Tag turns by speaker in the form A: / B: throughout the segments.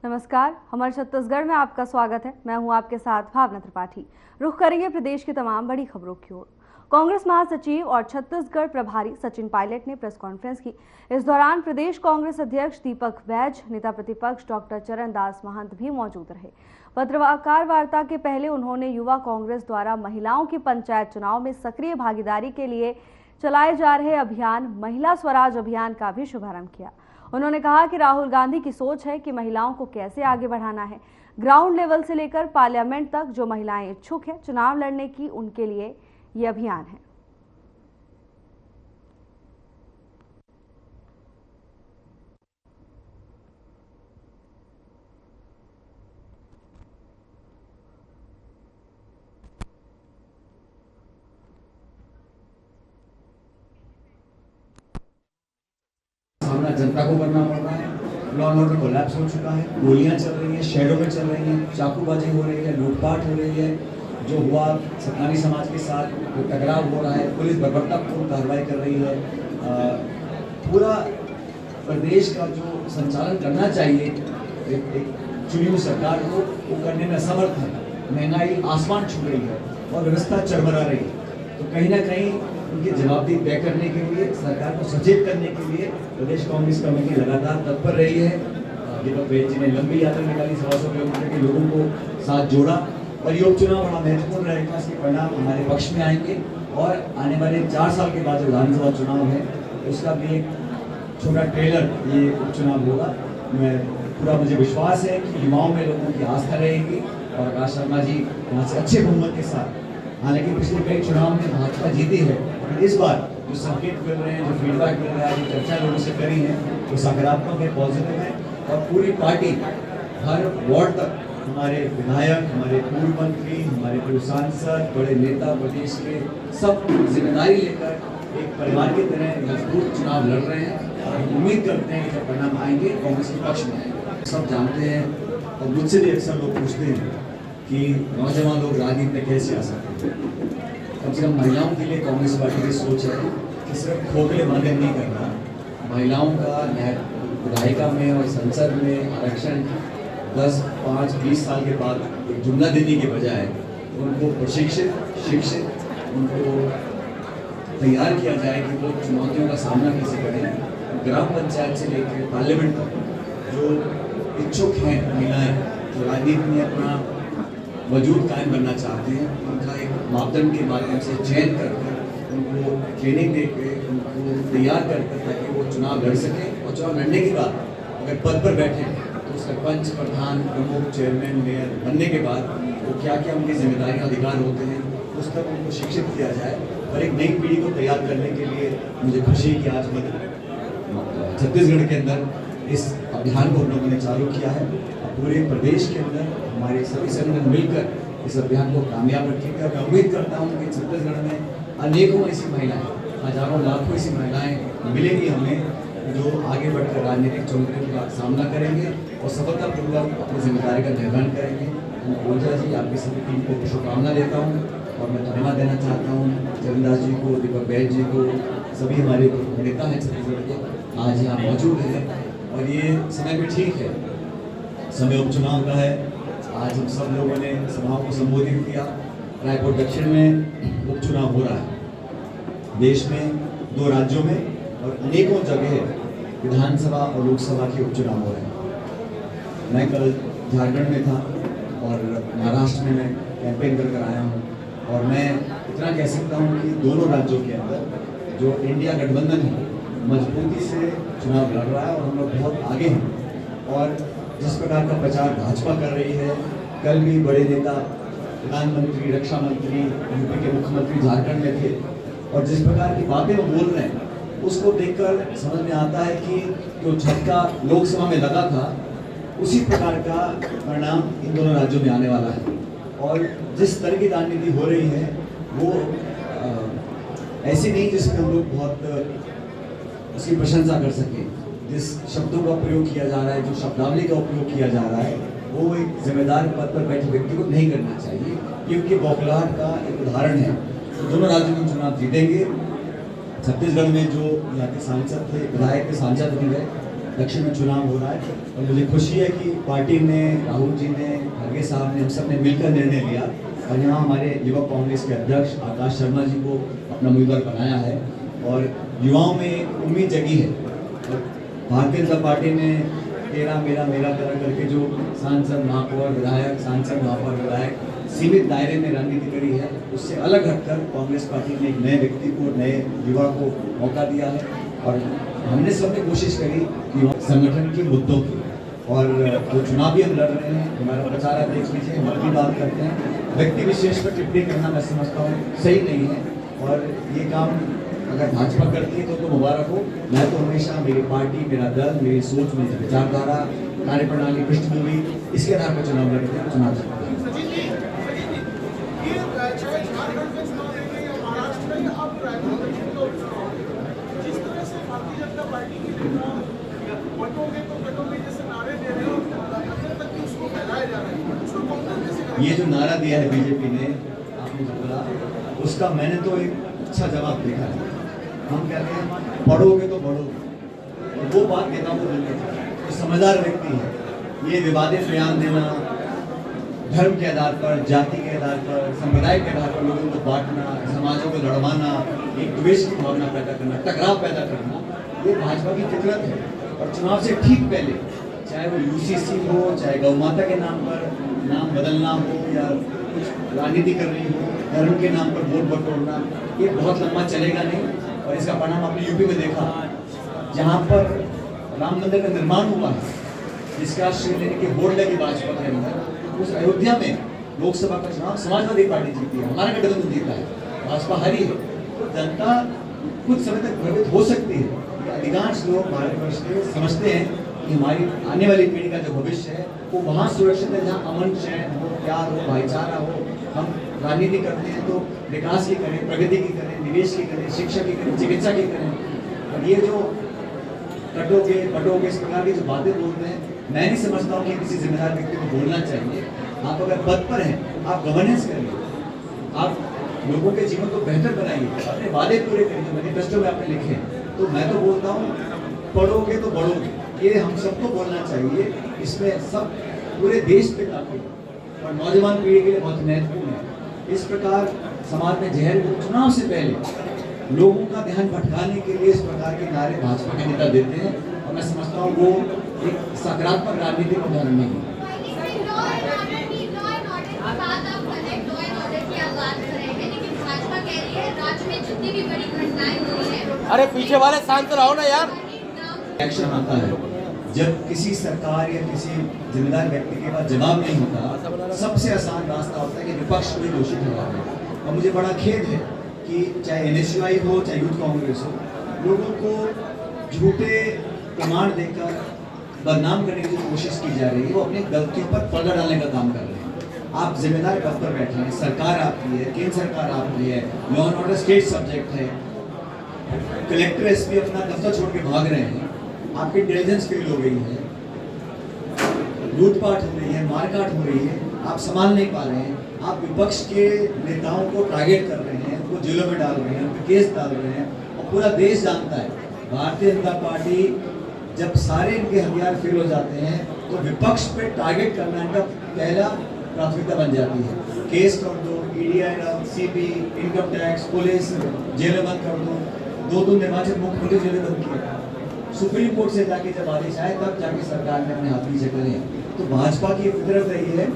A: नमस्कार, हमारे छत्तीसगढ़ में आपका स्वागत है। मैं हूं आपके साथ भावना त्रिपाठी। रुख करेंगे प्रदेश की तमाम बड़ी खबरों की ओर। कांग्रेस महासचिव और छत्तीसगढ़ प्रभारी सचिन पायलट ने प्रेस कॉन्फ्रेंस की। इस दौरान प्रदेश कांग्रेस अध्यक्ष दीपक बैज, नेता प्रतिपक्ष डॉक्टर चरणदास महंत भी मौजूद रहे। पत्रकार वार्ता के पहले उन्होंने युवा कांग्रेस द्वारा महिलाओं की पंचायत चुनाव में सक्रिय भागीदारी के लिए चलाए जा रहे अभियान महिला स्वराज अभियान का भी शुभारंभ किया। उन्होंने कहा कि राहुल गांधी की सोच है कि महिलाओं को कैसे आगे बढ़ाना है। ग्राउंड लेवल से लेकर पार्लियामेंट तक जो महिलाएं इच्छुक हैं चुनाव लड़ने की, उनके लिए ये अभियान है।
B: सामना जनता को करना पड़ रहा है। लॉ एंड ऑर्डर कोलैप्स हो चुका है, गोलियां चल रही हैं, शहरों में चल रही हैं, चाकूबाजी हो रही है, लूटपाट हो रही है। जो हुआ सतनामी समाज के साथ जो टकराव हो रहा है, पुलिस बर्बरतापूर्ण कार्रवाई कर रही है। पूरा प्रदेश का जो संचालन करना चाहिए एक चुनी हुई सरकार को, वो करने में असमर्थ है। महंगाई आसमान छू रही है और व्यवस्था चरमरा रही है। तो कहीं ना कहीं उनकी जवाबदेही तय करने के लिए, सरकार को सचेत करने के लिए प्रदेश कांग्रेस कमेटी लगातार तत्पर रही है। दीपक बैज जी ने लंबी यात्रा निकाली, 125 किलोमीटर के लोगों को साथ जोड़ा और ये उपचुनाव बड़ा महत्वपूर्ण रहेगा। इसके परिणाम हमारे पक्ष में आएंगे और आने वाले 4 साल के बाद जो विधानसभा चुनाव है उसका भी एक छोटा ट्रेलर ये उपचुनाव होगा। मुझे विश्वास है कि युवाओं में लोगों की आस्था रहेगी और आकाश शर्मा जी यहाँ से अच्छे बहुमत के साथ, हालांकि पिछले कई चुनाव में भाजपा जीती है, इस बार जो संकेत मिल रहे हैं, जो फीडबैक मिल रहा है, जो चर्चा लोगों से करी है, वो सकारात्मक है, पॉजिटिव है। और पूरी पार्टी हर वार्ड तक हमारे विधायक, हमारे पूर्व मंत्री, हमारे पूर्व सांसद, बड़े नेता प्रदेश के सब जिम्मेदारी लेकर एक परिवार की तरह मजबूत चुनाव लड़ रहे हैं और हम उम्मीद करते हैं कि जब परिणाम आएंगे कांग्रेस के पक्ष में आएंगे। सब जानते हैं और मुझसे भी अक्सर लोग पूछते हैं कि नौजवान लोग राजनीति में कैसे आ सकते हैं। कम से कम महिलाओं के लिए कांग्रेस पार्टी की सोच है कि सिर्फ खोखले वादे नहीं करना, महिलाओं का विधायिका में और संसद में आरक्षण 10, 5, 20 साल के बाद एक जुमला देने के बजाय उनको प्रशिक्षित, शिक्षित, उनको तैयार किया जाए कि वो चुनौतियों का सामना कैसे करें। ग्राम पंचायत से लेकर पार्लियामेंट तक जो इच्छुक हैं महिलाएं, जो राजनीति में अपना वजूद कायम करना चाहते हैं, उनका एक मापदंड के माध्यम से चयन करके उनको ट्रेनिंग देकर उनको तैयार करके ताकि वो चुनाव लड़ सकें और चुनाव लड़ने के बाद अगर पद पर बैठे तो सरपंच, प्रधान, प्रमुख, चेयरमैन, मेयर बनने के बाद वो क्या क्या उनकी जिम्मेदारी अधिकार होते हैं उस तक उनको शिक्षित किया जाए। और एक नई पीढ़ी को तैयार करने के लिए मुझे खुशी है कि आज छत्तीसगढ़ के अंदर इस अभियान को हम लोगों ने चालू किया है। पूरे प्रदेश के अंदर हमारे सभी संगठन मिलकर इस अभियान को कामयाब रखेंगे। मैं उम्मीद करता हूँ कि छत्तीसगढ़ में अनेकों ऐसी महिलाएं, हजारों लाखों ऐसी महिलाएं मिलेंगी हमें जो आगे बढ़कर राजनीतिक चुनौतियों का सामना करेंगे और सफलतापूर्वक अपनी जिम्मेदारी का निर्वहन करेंगे। मैं ऊर्जा जी आपकी सभी टीम को शुभकामना देता हूँ और मैं धन्यवाद देना चाहता हूँ चरणदास जी को, दीपक बैज जी को, सभी हमारे नेता हैं छत्तीसगढ़ के आज यहाँ मौजूद हैं। और ये समय भी ठीक है, समय उपचुनाव का है। आज हम सब लोगों ने सभाओं को संबोधित किया। रायपुर दक्षिण में उपचुनाव हो रहा है, देश में 2 राज्यों में और अनेकों जगह विधानसभा और लोकसभा के उपचुनाव हो रहे हैं। मैं कल झारखंड में था और महाराष्ट्र में मैं कैंपेन कर आया हूँ और मैं इतना कह सकता हूँ कि दोनों राज्यों के अंदर जो इंडिया गठबंधन है मजबूती से चुनाव लड़ रहा है और हम लोग बहुत आगे हैं। और जिस प्रकार का प्रचार भाजपा कर रही है, कल भी बड़े नेता प्रधानमंत्री, रक्षा मंत्री, यूपी के मुख्यमंत्री झारखंड में थे और जिस प्रकार की बातें वो बोल रहे हैं उसको देखकर समझ में आता है कि जो झटका लोकसभा में लगा था उसी प्रकार का परिणाम इन दोनों राज्यों में आने वाला है। और जिस तरह की राजनीति हो रही है वो ऐसी नहीं जिसमें हम लोग बहुत उसकी प्रशंसा कर सकें। जिस शब्दों का प्रयोग किया जा रहा है, जो शब्दावली का उपयोग किया जा रहा है, वो एक जिम्मेदार पद पर बैठे व्यक्ति को नहीं करना चाहिए। ये उनकी बौखलाहट का एक उदाहरण है। तो दोनों राज्यों में चुनाव जीतेंगे। छत्तीसगढ़ में जो यहाँ के सांसद थे, विधायक थे, सांसद बन गए, दक्षिण में चुनाव हो रहा है और मुझे खुशी है कि पार्टी ने, राहुल जी ने, खड़गे साहब ने, हम सब ने मिलकर निर्णय लिया और यहाँ हमारे युवक कांग्रेस के अध्यक्ष आकाश शर्मा जी को अपना उम्मीदवार बनाया है और युवाओं में उम्मीद जगी है। और भारतीय जनता पार्टी ने तेरा मेरा मेरा तेरा करके जो सांसद, महापौर, विधायक, सांसद, महापौर, विधायक सीमित दायरे में राजनीति करी है, उससे अलग हटकर कांग्रेस पार्टी ने एक नए व्यक्ति को, नए युवा को मौका दिया है और हमने सबने कोशिश करी कि संगठन के मुद्दों की और जो चुनाव भी हम लड़ रहे हैं, हमारा प्रचार आप देख लीजिए, हम अपनी बात करते हैं, व्यक्ति विशेष पर टिप्पणी करना मैं समझता हूँ सही नहीं है और ये काम अगर भाजपा करती है तो मुबारक हो। मैं तो हमेशा मेरी पार्टी, मेरा दल, मेरी सोच, मेरी विचारधारा, कार्यप्रणाली, पृष्ठभूमि, इसके आधार पर चुनाव लड़ते हैं, चुनाव जीतते हैं। ये जो नारा दिया है बीजेपी ने, आपने जो बोला, उसका मैंने तो एक अच्छा जवाब देखा है। हम कहते हैं पढ़ोगे तो बढ़ोगे, और वो बात नेताओं को मिलनी चाहिए। तो समझदार व्यक्ति है, ये विवादित बयान देना, धर्म के आधार पर, जाति के आधार पर, संप्रदाय के आधार पर लोगों को बांटना, समाजों को लड़वाना, एक द्वेष की भावना पैदा करना, टकराव पैदा करना, ये भाजपा की फितरत है। और चुनाव से ठीक पहले, चाहे वो यूसीसी हो, चाहे गौ माता के नाम पर नाम बदलना हो या कुछ राजनीति करनी हो, धर्म के नाम पर वोट बटोरना, ये बहुत लंबा चलेगा नहीं। और इसका परिणाम आपने यूपी में देखा, जहाँ पर राम मंदिर का निर्माण हुआ है, जिसका श्रेय लेने की वोट लगी भाजपा के अंदर, उस अयोध्या में लोकसभा का चुनाव समाजवादी पार्टी जीती है, हमारा गठबंधन जीता है, भाजपा हारी है। तो जनता कुछ समय तक प्रभावित हो सकती है। अधिकांश लोग भारतवर्ष के समझते हैं कि हमारी आने वाली पीढ़ी का जो भविष्य है वो वहाँ सुरक्षित है जहाँ अमन, चैन हो, प्यार हो, भाईचारा हो। हम राजनीति करते हैं तो विकास की करें, प्रगति की करें, निवेश की करें, शिक्षा की करें, चिकित्सा की करें। और ये जो कटोगे पटोगे इस प्रकार की जो बातें बोलते हैं, मैं नहीं समझता हूँ कि किसी जिम्मेदार व्यक्ति को बोलना चाहिए। आप अगर पद पर हैं, आप गवर्नेंस करिए, आप लोगों के जीवन को बेहतर बनाइए, अपने वादे पूरे करिए, मैनिफेस्टो में आपने लिखे हैं। तो मैं तो बोलता हूँ पढ़ोगे तो बढ़ोगे, ये हम सबको बोलना चाहिए। इसमें सब पूरे देश पे काफी और नौजवान पीढ़ी के लिए बहुत महत्वपूर्ण है। इस प्रकार समाज में जहर को चुनाव से पहले लोगों का ध्यान भटकाने के लिए इस प्रकार के नारे भाजपा के नेता देते हैं और मैं समझता हूँ वो एक सकारात्मक राजनीति को उदाहरण नहीं है।
C: अरे पीछे वाले शांत रहो ना यार।
B: एक्शन आता है जब किसी सरकार या किसी जिम्मेदार व्यक्ति के पास जवाब नहीं होता, सबसे आसान रास्ता होता है कि विपक्ष को दोषी ठहराना। और मुझे बड़ा खेद है कि चाहे एनएसयूआई हो, चाहे यूथ कांग्रेस हो, लोगों को झूठे प्रमाण देकर बदनाम करने की कोशिश की जा रही है। वो अपनी गलतियों पर पर्दा डालने का काम कर रहे हैं। आप जिम्मेदार पद पर बैठे हैं, सरकार आपकी है, केंद्र सरकार आपकी है, law and order state subject है, कलेक्टर एसपी अपना दफ्तर छोड़ के भाग रहे हैं, आपकी इंटेलिजेंस फेल हो गई है, लूटपाट हो रही है, मारकाट हो रही है, आप संभाल नहीं पा रहे हैं, आप विपक्ष के नेताओं को टारगेट कर रहे हैं, उनको जेलों में डाल रहे हैं, उनको केस डाल रहे हैं। और पूरा देश जानता है भारतीय जनता पार्टी जब सारे इनके हथियार फेल हो जाते हैं तो विपक्ष पे टारगेट करना इनका पहला प्राथमिकता बन जाती है। केस कर दो, EDI, CB, income tax, police, जेलें बंद कर दो। दो निर्वाचित मुख्यमंत्री जेलें बंद किए। सुप्रीम कोर्ट से जाके जब आदेश आए तब जाके सरकार ने अपने हाथ नीचे करे। तो भाजपा की फितरत रही है,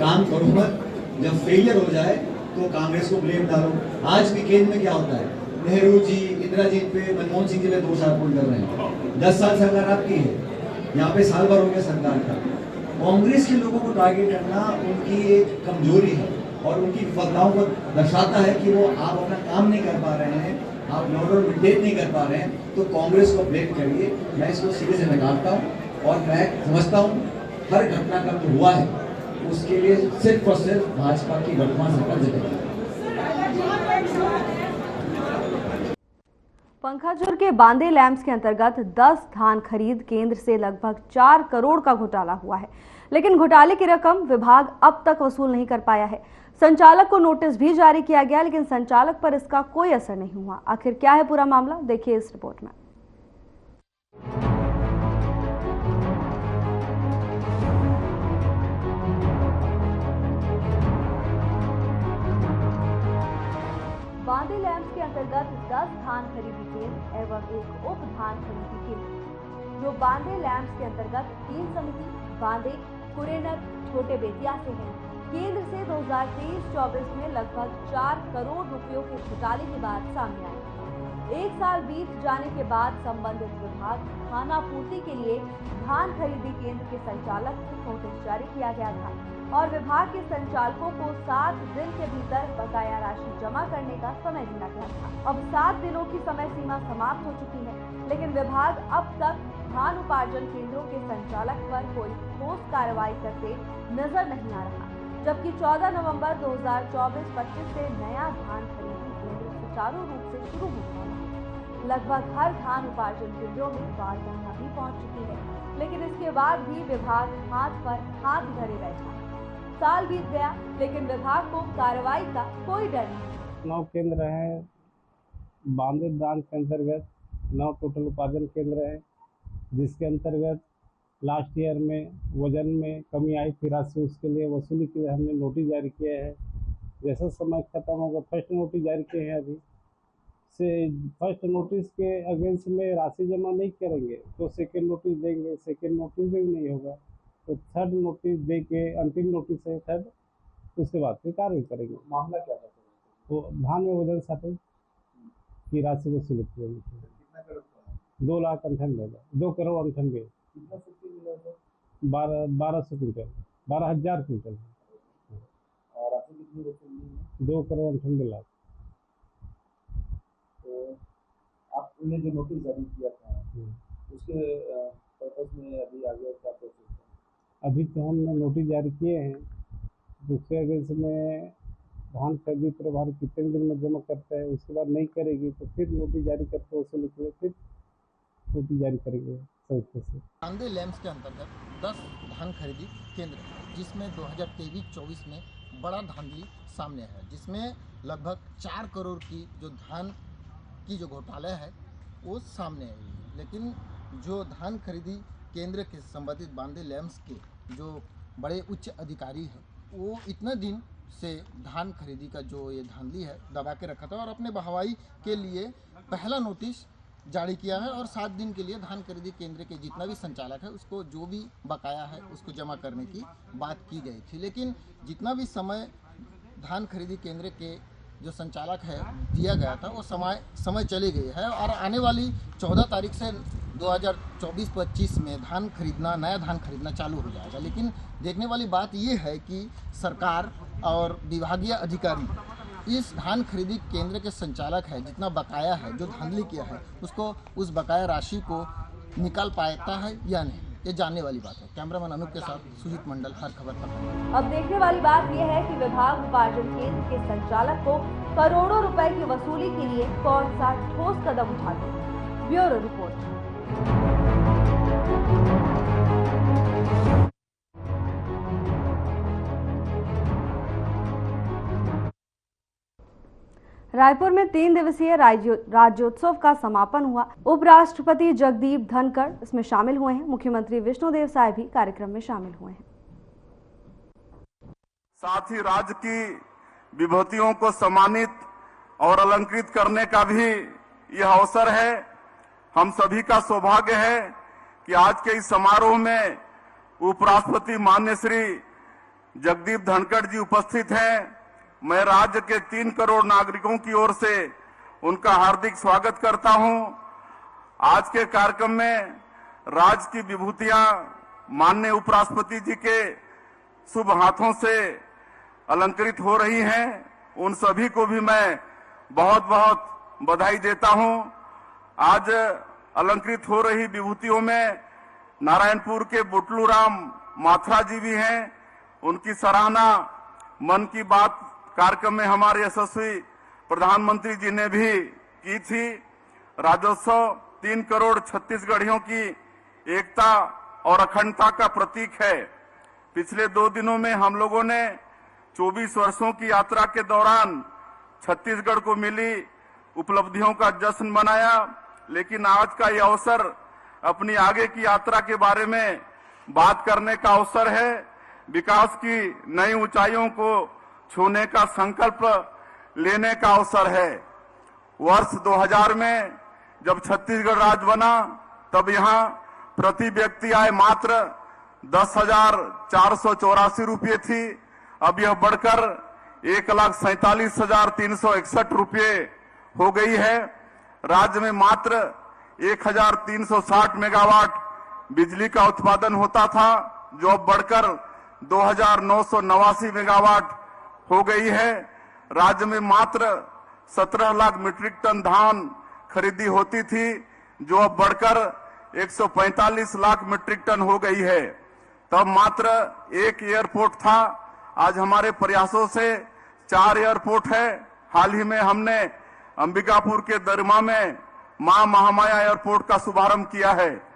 B: काम करो मत, जब फेलियर हो जाए तो कांग्रेस को ब्लेम डालो। आज भी केंद्र में क्या होता है, नेहरू जी, इंदिरा जी पे, मनमोहन सिंह जी पे दोष आरोप कर रहे हैं। 10 साल सरकार आपकी है, यहाँ पे साल भर हो गया सरकार का। कांग्रेस के लोगों को टारगेट करना उनकी एक कमजोरी है और उनकी विफलताओं को दर्शाता है कि वो आप अपना काम नहीं कर पा रहे हैं, आप नॉर्मल मेंटेन नहीं कर पा रहे हैं। तो कांग्रेस को ब्लेम करिए, मैं इसको सीधे से निकालता हूँ। और मैं समझता हूँ हर घटनाक्रम जो हुआ है उसके लिए सिर्फ और सिर्फ भाजपा की वर्तमान सरकार जिम्मेदार।
A: पंखाजुर के बांदे लैंप्स के अंतर्गत 10 धान खरीद केंद्र से लगभग 4 करोड़ का घोटाला हुआ है, लेकिन घोटाले की रकम विभाग अब तक वसूल नहीं कर पाया है। संचालक को नोटिस भी जारी किया गया, लेकिन संचालक पर इसका कोई असर नहीं हुआ। आखिर क्या है पूरा मामला, देखिए इस रिपोर्ट में। केंद्र एवं एक उप धान खरीदी केंद्र जो बांदे लैम्प्स के अंतर्गत 3 समिति बांदे कुरेनर छोटे बेतिया से है। केंद्र से 2023-24 में लगभग 4 करोड़ रुपयों के घोटाले की बात सामने आई। एक साल बीत जाने के बाद संबंधित विभाग खानापूर्ति के लिए धान खरीदी केंद्र के संचालक को नोटिस जारी किया गया था और विभाग के संचालकों को 7 दिन के भीतर बकाया राशि जमा करने का समय दिया गया था। अब 7 दिनों की समय सीमा समाप्त हो चुकी है, लेकिन विभाग अब तक धान उपार्जन केंद्रों के संचालक पर कोई ठोस कार्रवाई करते नजर नहीं आ रहा, जबकि 14 नवंबर 2024-25 से नया धान खरीदी केंद्र सुचारू रूप से शुरू होने वाला है। लगभग हर धान उपार्जन केंद्रों में बाढ़ गणना भी पहुंच चुकी है, लेकिन इसके बाद भी विभाग हाथ पर हाथ धरे बैठा। साल बीत गया, लेकिन विभाग को कार्रवाई का कोई डर नहीं।
D: 9 केंद्र हैं, बांदे ब्रांच के अंतर्गत 9 टोटल उपार्जन केंद्र हैं, जिसके अंतर्गत लास्ट ईयर में वजन में कमी आई थी राशि, उसके लिए वसूली के लिए हमने नोटिस जारी किया है। जैसा समय खत्म होगा फर्स्ट नोटिस जारी किए हैं, अभी से फर्स्ट नोटिस के अगेंस्ट में राशि जमा नहीं करेंगे तो सेकेंड नोटिस देंगे, सेकेंड नोटिस में भी नहीं होगा तो थर्ड नोटिस दे के, अंतिम नोटिस है थर्ड, उसके बाद फिर कार्रवाई करेंगे।
E: मामला क्या था?
D: तो धान में वजन साथे की राशि वसूली करेंगे।
E: कितना करोड़ का?
D: 2 करोड़ 98।
E: कितना सब्सिडी मिला सर?
D: 1200 quintal, 12,000 quintal.
E: और राशि कितनी वसूली है?
D: 2 करोड़ 98 लाख।
E: तो आपने जो नोटिस जारी किया था उसके पर्पस में अभी आगे क्या प्रोसेस है?
D: अभी तो हमने नोटिस जारी किए हैं, दूसरे अगेंस्ट में धान खरीदी प्रभारी कितने दिन में जमा करता है, उसके बाद नहीं करेगी तो फिर नोटिस जारी करके उसे लिखे फिर नोटिस जारी करेंगे संस्था से।
C: बांदे लैम्प्स के अंतर्गत 10 धान खरीदी केंद्र है, जिसमें 2023-24 में बड़ा धांधली सामने है, जिसमें लगभग 4 करोड़ की जो धान की जो घोटाला है वो सामने आई है। लेकिन जो धान खरीदी केंद्र के संबंधित बांदे लैम्प्स के जो बड़े उच्च अधिकारी हैं, वो इतने दिन से धान खरीदी का जो ये धांधली है दबा के रखा था और अपने बहवाई के लिए पहला नोटिस जारी किया है और 7 दिन के लिए धान खरीदी केंद्र के जितना भी संचालक है उसको जो भी बकाया है उसको जमा करने की बात की गई थी। लेकिन जितना भी समय धान खरीदी केंद्र के जो संचालक है दिया गया था वो समय चली गई है और आने वाली 14 तारीख से 2024-25 में नया धान खरीदना चालू हो जाएगा। लेकिन देखने वाली बात ये है कि सरकार और विभागीय अधिकारी इस धान खरीदी केंद्र के संचालक है जितना बकाया है जो धांधली किया है उसको उस बकाया राशि को निकाल पाता है या नहीं, ये जानने वाली बात है। कैमरामैन अनूप के साथ सुजीत मंडल, हर खबर पर।
A: अब देखने वाली बात यह है कि विभाग उपार्जन केंद्र के संचालक को करोड़ों रुपए की वसूली के लिए कौन सा ठोस कदम उठाते हैं। Bureau report. रायपुर में 3 दिवसीय राज्योत्सव का समापन हुआ। उपराष्ट्रपति जगदीप धनखड़ इसमें शामिल हुए हैं। मुख्यमंत्री विष्णुदेव साय भी कार्यक्रम में शामिल हुए हैं।
F: साथ ही राज्य की विभूतियों को सम्मानित और अलंकृत करने का भी यह अवसर है। हम सभी का सौभाग्य है कि आज के इस समारोह में उपराष्ट्रपति माननीय श्री जगदीप धनखड़ जी उपस्थित हैं। मैं राज्य के 3 करोड़ नागरिकों की ओर से उनका हार्दिक स्वागत करता हूं। आज के कार्यक्रम में राज्य की विभूतियां माननीय उपराष्ट्रपति जी के शुभ हाथों से अलंकृत हो रही हैं। उन सभी को भी मैं बहुत बहुत बधाई देता हूं। आज अलंकृत हो रही विभूतियों में नारायणपुर के बुटलू राम माथुरा जी भी हैं। उनकी सराहना मन की बात कार्यक्रम में हमारे यशस्वी प्रधानमंत्री जी ने भी की थी। राज्योत्सव 3 करोड़ छत्तीसगढ़ियों की एकता और अखंडता का प्रतीक है। पिछले 2 दिनों में हम लोगों ने 24 वर्षों की यात्रा के दौरान छत्तीसगढ़ को मिली उपलब्धियों का जश्न मनाया, लेकिन आज का यह अवसर अपनी आगे की यात्रा के बारे में बात करने का अवसर है। विकास की नई ऊंचाइयों को छूने का संकल्प लेने का अवसर है। वर्ष 2000 में जब छत्तीसगढ़ राज्य बना तब यहाँ प्रति व्यक्ति आय मात्र 10,484 रुपये थी। अब यह बढ़कर 1,47,361 रुपये हो गई है। राज्य में मात्र 1,360 मेगावाट बिजली का उत्पादन होता था, जो अब बढ़कर 2,989 मेगावाट हो गई है। राज्य में मात्र 17 लाख मीट्रिक टन धान खरीदी होती थी, जो अब बढ़कर 145 लाख मीट्रिक टन हो गई है। तब मात्र एक एयरपोर्ट था, आज हमारे प्रयासों से 4 एयरपोर्ट है। हाल ही में हमने अंबिकापुर के दरमा में मां महामाया एयरपोर्ट का शुभारंभ किया है।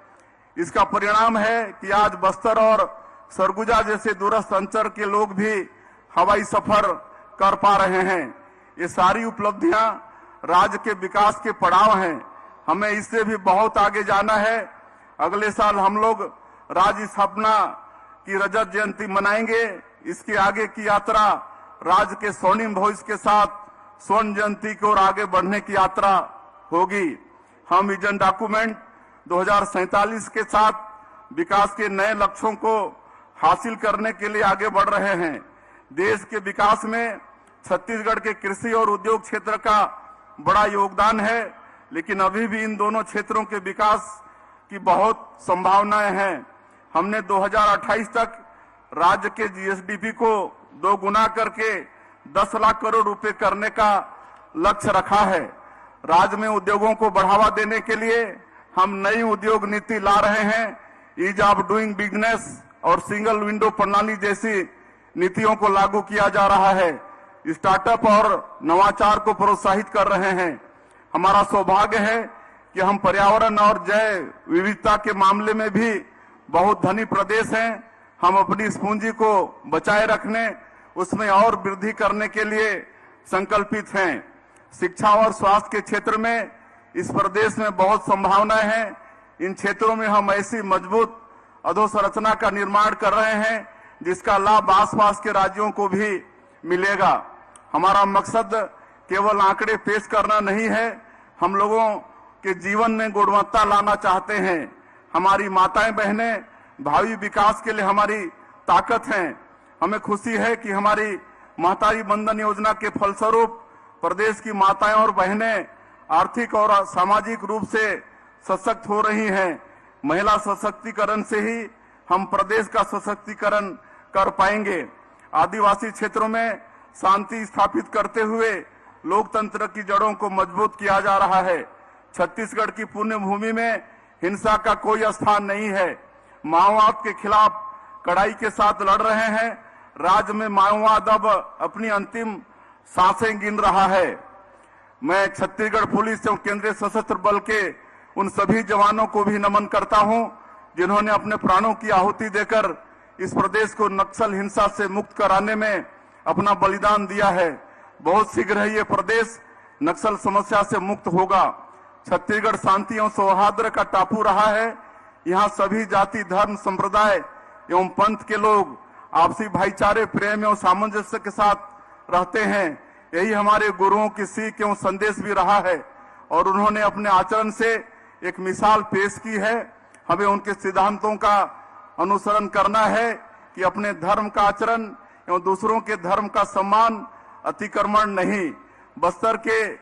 F: इसका परिणाम है कि आज बस्तर और सरगुजा जैसे दूरस्थ अंचल के लोग भी हवाई सफर कर पा रहे हैं। ये सारी उपलब्धियां राज्य के विकास के पड़ाव हैं। हमें इससे भी बहुत आगे जाना है। अगले साल हम लोग राज्य स्थापना की रजत जयंती मनाएंगे। इसके आगे की यात्रा राज्य के स्वर्णिम भविष्य के साथ स्वर्ण जयंती की ओर आगे बढ़ने की यात्रा होगी। हम विजन डॉक्यूमेंट 2047 के साथ विकास के नए लक्ष्यों को हासिल करने के लिए आगे बढ़ रहे हैं। देश के विकास में छत्तीसगढ़ के कृषि और उद्योग क्षेत्र का बड़ा योगदान है, लेकिन अभी भी इन दोनों क्षेत्रों के विकास की बहुत संभावनाएं हैं। हमने 2028 तक राज्य के जीएसडीपी को 2 गुना करके 10 लाख करोड़ रुपए करने का लक्ष्य रखा है। राज्य में उद्योगों को बढ़ावा देने के लिए हम नई उद्योग नीति ला रहे हैं। ईज ऑफ डूइंग बिजनेस और सिंगल विंडो प्रणाली जैसी नीतियों को लागू किया जा रहा है। स्टार्टअप और नवाचार को प्रोत्साहित कर रहे हैं। हमारा सौभाग्य है कि हम पर्यावरण और जैव विविधता के मामले में भी बहुत धनी प्रदेश हैं। हम अपनी इस पूंजी को बचाए रखने, उसमें और वृद्धि करने के लिए संकल्पित हैं। शिक्षा और स्वास्थ्य के क्षेत्र में इस प्रदेश में बहुत संभावनाएं हैं। इन क्षेत्रों में हम ऐसी मजबूत अधोसंरचना का निर्माण कर रहे हैं जिसका लाभ आसपास के राज्यों को भी मिलेगा। हमारा मकसद केवल आंकड़े पेश करना नहीं है, हम लोगों के जीवन में गुणवत्ता लाना चाहते हैं। हमारी माताएं बहनें भावी विकास के लिए हमारी ताकत हैं। हमें खुशी है कि हमारी महतारी बंधन योजना के फलस्वरूप प्रदेश की माताएं और बहनें आर्थिक और सामाजिक रूप से सशक्त हो रही हैं। महिला सशक्तिकरण से ही हम प्रदेश का सशक्तिकरण कर पाएंगे। आदिवासी क्षेत्रों में शांति स्थापित करते हुए लोकतंत्र की जड़ों को मजबूत किया जा रहा है। छत्तीसगढ़ की पुण्य भूमि में हिंसा का कोई स्थान नहीं है। माओवाद के खिलाफ कड़ाई के साथ लड़ रहे हैं। राज्य में माओवाद अब अपनी अंतिम सांसें गिन रहा है। मैं छत्तीसगढ़ पुलिस एवं केंद्रीय सशस्त्र बल के उन सभी जवानों को भी नमन करता हूं जिन्होंने अपने प्राणों की आहुति देकर इस प्रदेश को नक्सल हिंसा से मुक्त कराने में अपना बलिदान दिया है। बहुत शीघ्र ही ये प्रदेश नक्सल समस्या से मुक्त होगा। छत्तीसगढ़ शांति एवं सौहार्द का टापू रहा है। यहाँ सभी जाति, धर्म, संप्रदाय एवं पंथ के लोग आपसी भाईचारे, प्रेम एवं सामंजस्य के साथ रहते हैं। यही हमारे गुरुओं की सीख एवं संदेश भी रहा है और उन्होंने अपने आचरण से एक मिसाल पेश की है। हमें उनके सिद्धांतों का अनुसरण करना है कि अपने धर्म का आचरण एवं दूसरों के धर्म का सम्मान, अतिक्रमण नहीं। बस्तर के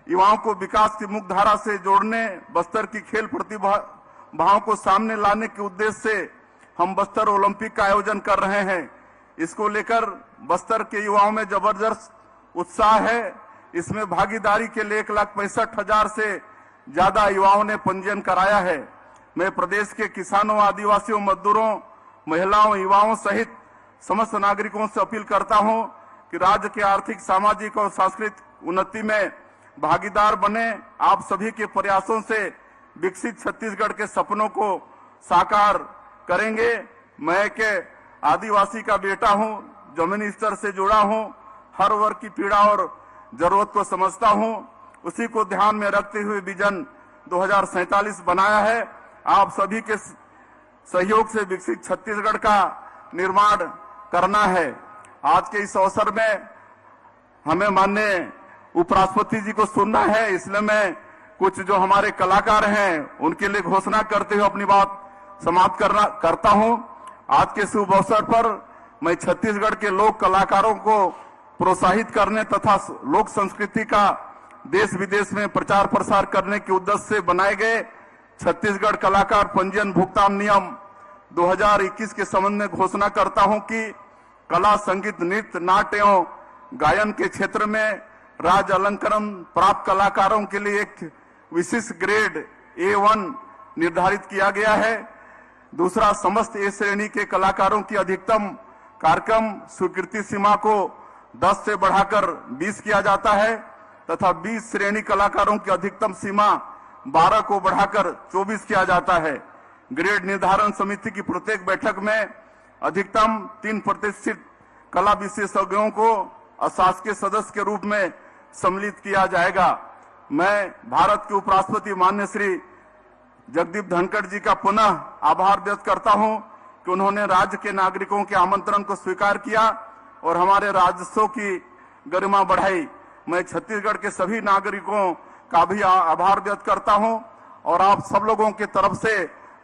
F: युवाओं को विकास की मुख्य धारा से जोड़ने, बस्तर की खेल प्रतिभाओं को सामने लाने के उद्देश्य से हम बस्तर ओलंपिक का आयोजन कर रहे हैं। इसको लेकर बस्तर के युवाओं में जबरदस्त उत्साह है। इसमें भागीदारी के लिए 1,65,000 से ज्यादा युवाओं ने पंजीयन कराया है। मैं प्रदेश के किसानों, आदिवासियों, मजदूरों, महिलाओं, युवाओं सहित समस्त नागरिकों से अपील करता हूं कि राज्य के आर्थिक, सामाजिक और सांस्कृतिक उन्नति में भागीदार बने। आप सभी के प्रयासों से विकसित छत्तीसगढ़ के सपनों को साकार करेंगे। मैं के आदिवासी का बेटा हूं, जमीनी स्तर से जुड़ा हूं, हर वर्ग की पीड़ा और जरूरत को समझता हूं। उसी को ध्यान में रखते हुए विजन 2047 बनाया है। आप सभी के सहयोग से विकसित छत्तीसगढ़ का निर्माण करना है। आज के इस अवसर में हमें माननीय उपराष्ट्रपति जी को सुनना है, इसलिए मैं कुछ जो हमारे कलाकार हैं उनके लिए घोषणा करते हुए अपनी बात समाप्त करता हूं। आज के शुभ अवसर पर मैं छत्तीसगढ़ के लोक कलाकारों को प्रोत्साहित करने तथा लोक संस्कृति का देश विदेश में प्रचार प्रसार करने के उद्देश्य से बनाए गए छत्तीसगढ़ कलाकार पंजीयन भुगतान नियम 2021 के संबंध में घोषणा करता हूं कि कला, संगीत, नृत्य, नाट्य एवं गायन के क्षेत्र में राज्य अलंकरण प्राप्त कलाकारों के लिए एक विशिष्ट ग्रेड A1 निर्धारित किया गया है। दूसरा, समस्त ए श्रेणी के कलाकारों की अधिकतम कार्यक्रम स्वीकृति सीमा को 10 से बढ़ाकर 20 किया जाता है तथा 20 श्रेणी कलाकारों की अधिकतम सीमा 12 को बढ़ाकर 24 किया जाता है। ग्रेड निर्धारण समिति की प्रत्येक बैठक में अधिकतम 3% कला विशेषज्ञों को अशासकीय सदस्य के रूप में सम्मिलित किया जाएगा। मैं भारत के उपराष्ट्रपति माननीय श्री जगदीप धनखड़ जी का पुनः आभार व्यक्त करता हूं कि उन्होंने राज्य के नागरिकों के आमंत्रण को स्वीकार किया और हमारे राजस्व की गरिमा बढ़ाई। मैं छत्तीसगढ़ के सभी नागरिकों का भी आभार व्यक्त करता हूं और आप सब लोगों की तरफ से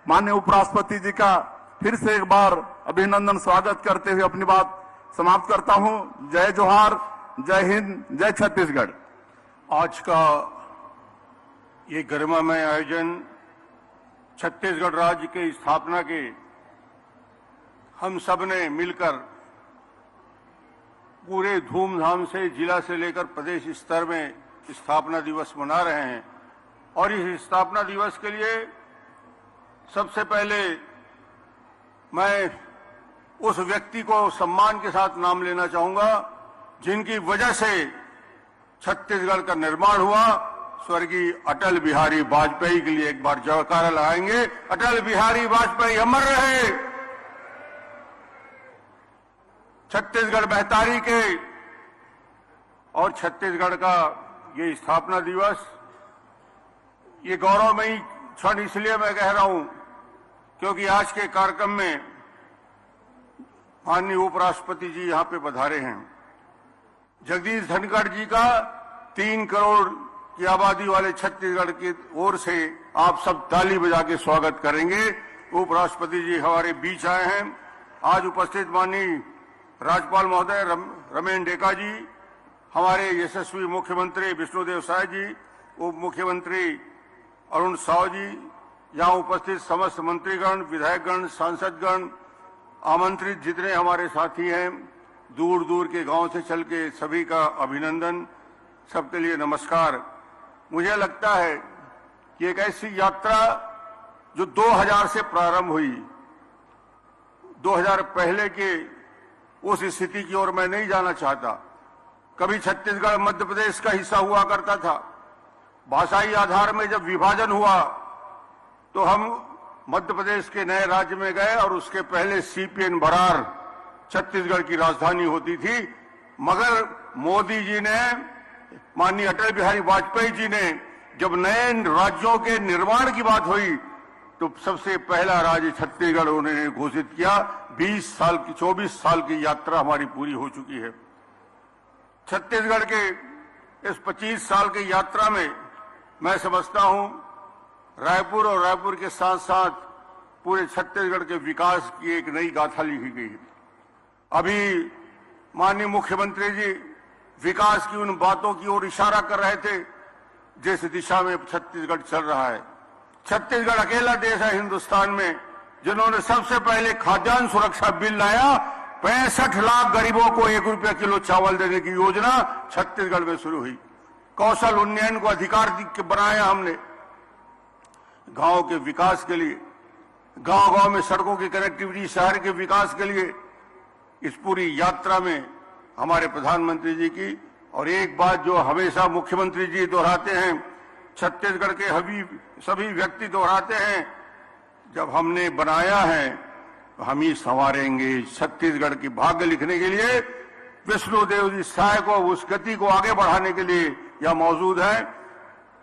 F: माननीय उपराष्ट्रपति जी का फिर से एक बार अभिनंदन स्वागत करते हुए अपनी बात समाप्त करता हूं। जय जोहार, जय हिंद, जय छत्तीसगढ़।
G: आज का ये गरिमामय आयोजन छत्तीसगढ़ राज्य के स्थापना के हम सब ने मिलकर पूरे धूमधाम से जिला से लेकर प्रदेश स्तर में स्थापना दिवस मना रहे हैं और इस स्थापना दिवस के लिए सबसे पहले मैं उस व्यक्ति को सम्मान के साथ नाम लेना चाहूंगा जिनकी वजह से छत्तीसगढ़ का निर्माण हुआ। स्वर्गीय अटल बिहारी वाजपेयी के लिए एक बार जयकारा लगाएंगे। अटल बिहारी वाजपेयी अमर रहे। छत्तीसगढ़ बेहतारी के और छत्तीसगढ़ का ये स्थापना दिवस, ये गौरवमयी क्षण इसलिए मैं कह रहा हूं क्योंकि आज के कार्यक्रम में माननीय उपराष्ट्रपति जी यहां पे पधारे हैं। जगदीश धनखड़ जी का 3 करोड़ की आबादी वाले छत्तीसगढ़ की ओर से आप सब ताली बजा के स्वागत करेंगे। उपराष्ट्रपति जी हमारे बीच आए हैं। आज उपस्थित माननीय राज्यपाल महोदय रमेन डेका जी, हमारे यशस्वी मुख्यमंत्री विष्णुदेव साय जी, उप मुख्यमंत्री अरुण साव जी, यहाँ उपस्थित समस्त मंत्रीगण, विधायकगण, सांसदगण, आमंत्रित जितने हमारे साथी हैं, दूर दूर के गांव से चल के सभी का अभिनंदन, सबके लिए नमस्कार। मुझे लगता है कि एक ऐसी यात्रा जो 2000 से प्रारंभ हुई, 2000 पहले के उस स्थिति की ओर मैं नहीं जाना चाहता। कभी छत्तीसगढ़ मध्य प्रदेश का हिस्सा हुआ करता था। भाषाई आधार में जब विभाजन हुआ तो हम मध्य प्रदेश के नए राज्य में गए और उसके पहले सीपीएन बरार छत्तीसगढ़ की राजधानी होती थी। मगर मोदी जी ने, माननीय अटल बिहारी वाजपेयी जी ने जब नए राज्यों के निर्माण की बात हुई तो सबसे पहला राज्य छत्तीसगढ़ उन्होंने घोषित किया। 24 साल की यात्रा हमारी पूरी हो चुकी है। छत्तीसगढ़ के इस 25 साल की यात्रा में मैं समझता हूं रायपुर और रायपुर के साथ साथ पूरे छत्तीसगढ़ के विकास की एक नई गाथा लिखी गई है। अभी माननीय मुख्यमंत्री जी विकास की उन बातों की ओर इशारा कर रहे थे जिस दिशा में छत्तीसगढ़ चल रहा है। छत्तीसगढ़ अकेला देश है हिंदुस्तान में जिन्होंने सबसे पहले खाद्यान्न सुरक्षा बिल लाया। 65 लाख गरीबों को 1 रुपया किलो चावल देने की योजना छत्तीसगढ़ में शुरू हुई। कौशल उन्नयन को अधिकार बनाया हमने गांव के विकास के लिए, गांव-गांव में सड़कों की कनेक्टिविटी, शहर के विकास के लिए। इस पूरी यात्रा में हमारे प्रधानमंत्री जी की और एक बात जो हमेशा मुख्यमंत्री जी दोहराते हैं, छत्तीसगढ़ के सभी व्यक्ति दोहराते हैं, जब हमने बनाया है तो हम ही संवारेंगे। छत्तीसगढ़ की भाग्य लिखने के लिए विष्णुदेव जी साय को उस गति को आगे बढ़ाने के लिए यह मौजूद है।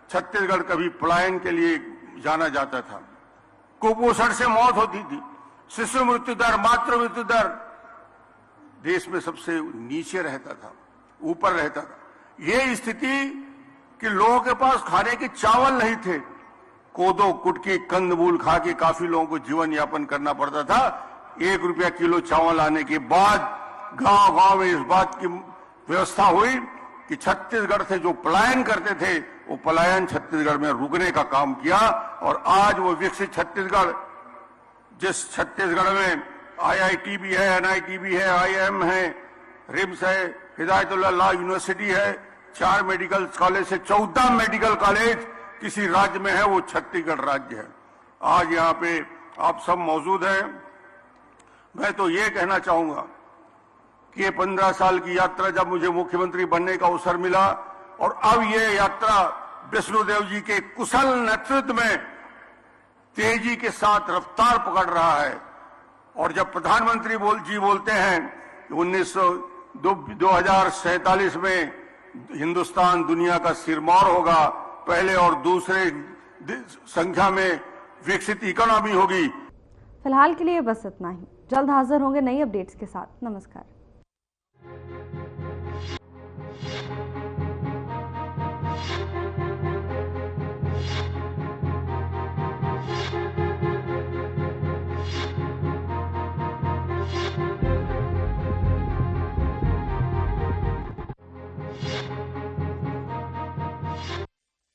G: छत्तीसगढ़ कभी पलायन के लिए जाना जाता था, कुपोषण से मौत होती थी, शिशु मृत्यु दर, मातृ मृत्यु दर देश में सबसे नीचे रहता था, ऊपर रहता था। ये स्थिति कि लोगों के पास खाने के चावल नहीं थे। कोदो कुटकी कंदमूल खा के काफी लोगों को जीवन यापन करना पड़ता था। 1 रुपया किलो चावल आने के बाद गांव गांव में इस बात की व्यवस्था हुई कि छत्तीसगढ़ से जो पलायन करते थे वो पलायन छत्तीसगढ़ में रुकने का काम किया। और आज वो विकसित छत्तीसगढ़, जिस छत्तीसगढ़ में IIT भी है, NIT भी है, IIM है, रिम्स है, हिदायतुल्लाह लॉ यूनिवर्सिटी है, 4 मेडिकल कॉलेज से 14 मेडिकल कॉलेज किसी राज्य में है, वो छत्तीसगढ़ राज्य है। आज यहाँ पे आप सब मौजूद हैं। मैं तो ये कहना चाहूंगा कि ये 15 साल की यात्रा जब मुझे मुख्यमंत्री बनने का अवसर मिला और अब ये यात्रा विष्णुदेव जी के कुशल नेतृत्व में तेजी के साथ रफ्तार पकड़ रहा है। और जब प्रधानमंत्री बोलते हैं कि 2047 में हिंदुस्तान दुनिया का सिरमौर होगा, पहले और दूसरे संख्या में विकसित इकोनॉमी होगी।
A: फिलहाल के लिए बस इतना ही। जल्द हाजिर होंगे नई अपडेट्स के साथ। नमस्कार।